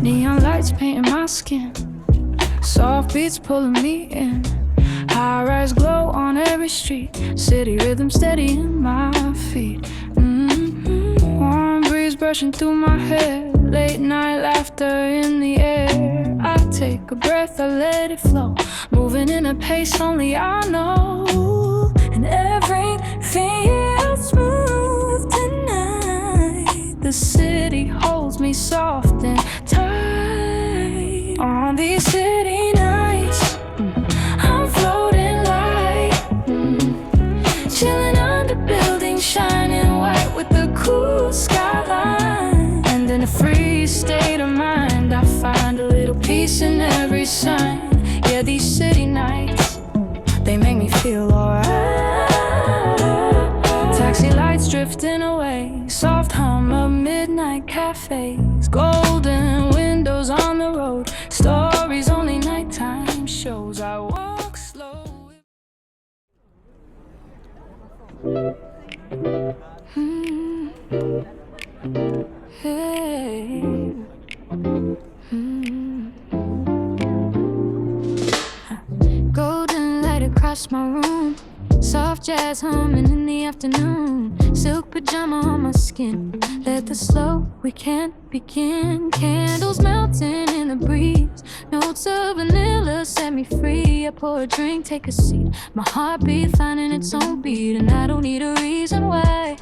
Neon lights painting my skin, soft beats pulling me in. High-rise glow on every street, city rhythm steadying my feet. Warm breeze brushing through my hair, late night laughter in the air. I take a breath, I let it flow, moving in a pace only I know. And everything feels smooth tonight. The city holds me soft and tight. On these city nights, I'm floating light, chilling under buildings shining white with the cool skyline. And in a free state of mind, I find a little peace in every sign. Yeah, these city nights, they make me feel alright. Taxi lights drifting away, soft hum of midnight cafes, golden windows on the road, stories only nighttime shows. I walk slow. Hey. Golden light across my room, soft jazz humming in the afternoon, silk pajama on my skin. Let the slow weekend begin. Candles melting in the breeze, notes of vanilla set me free. I pour a drink, take a seat, my heartbeat finding its own beat, and I don't need a reason why.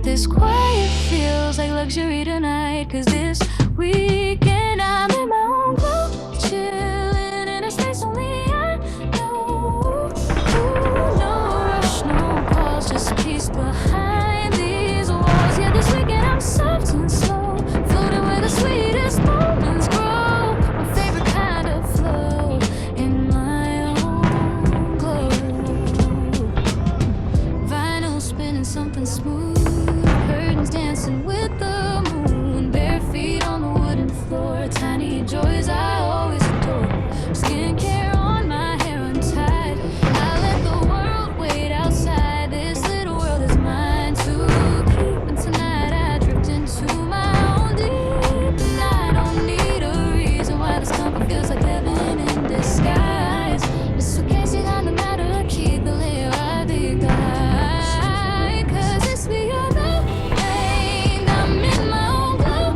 This quiet feels like luxury tonight, 'cause this weekend I'm in my own glow, chilling in a space only I know. Ooh, no rush, no calls, just peace behind these walls. Yeah, this weekend I'm soft and slow, floating where the sweetest moments grow. My favorite kind of flow in my own glow. Vinyl spinning something smooth, curtains dancing with the moon, bare feet on the wooden floor, tiny joys I always adore. Skincare on my hair untied, I let the world wait outside. This little world is mine to keep, and tonight I drift into my own deep, and I don't need a reason why this comfort feels like heaven in disguise. It's okay, si gana matter, keep the layer I dig high, 'cause it's me or no. I'm in my own glow,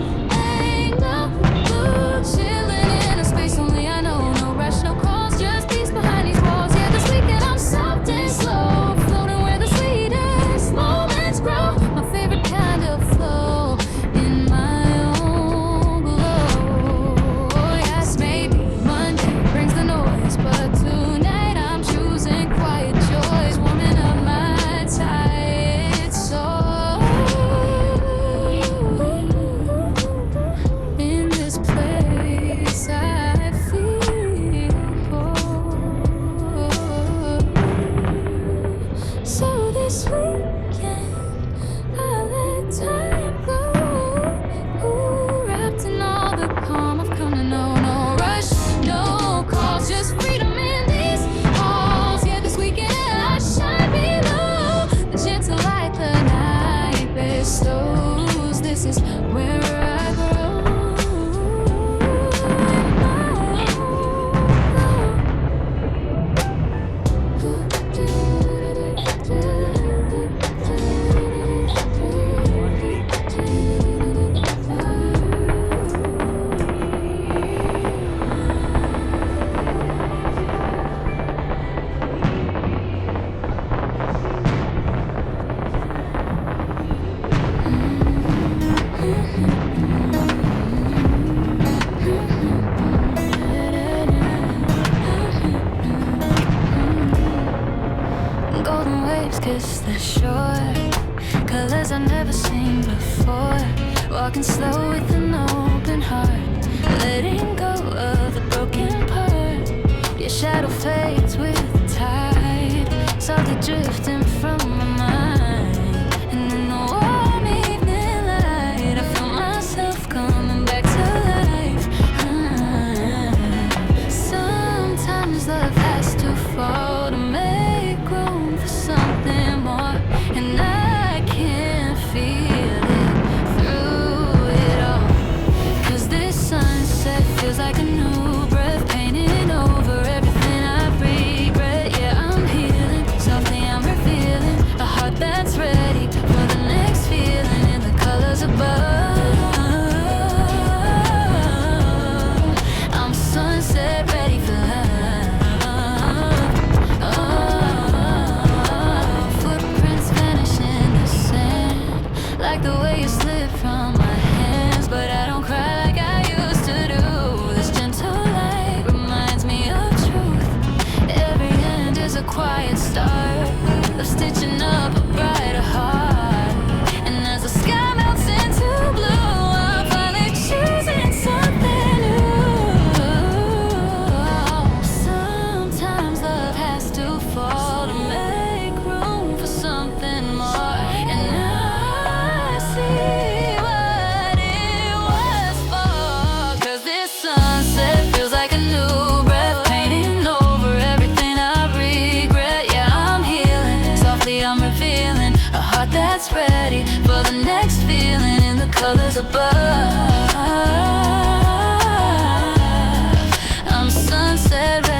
chilling in a space only I know. No rush, no calls, just peace behind these walls. Yeah, this weekend I'm soft and slow, floating where the sweetest moments grow. My favorite kind of flow in my own glow. Yes, maybe Monday brings the noise, but tonight I'm choosing quiet joys, warming up my tired soul. In this place I feel whole. So this weekend I let time go. Ooh, wrapped in all the calm I've come to know. No rush, no calls, just freedom in these halls. Yeah, this weekend I shine below, the gentle light the night bestows. This is where I grow. Golden waves kiss the shore, colors I've never seen before. Walking slow with an open heart, letting go of the broken part. Your shadow fades with the tide, softly drifting from my mind. And in the warm evening light, I feel myself coming back to life. Sometimes love has to fall to make room for something more, and I can feel it through it all. 'Cause this sunset feels like a new breath, painting over everything I regret. Yeah, I'm healing, softly I'm revealing a heart that's ready for the next feeling in the colors above. I'm sunset ready for love. Oh, footprints vanish in the sand, like the way you slip from my hands. But I don't cry like I used to do. This gentle light reminds me of truth. Every end is a quiet start of stitching up a brighter heart. And as the sky melts into blue, I'm finally choosing something new. Sometimes love has to fall to make room for something more, and I see what it was for. 'Cause this sunset feels like a new breath, painting over everything I regret. Yeah, I'm healing, softly I'm revealing a heart that's ready for the next feeling in the colors above. I'm sunset ready.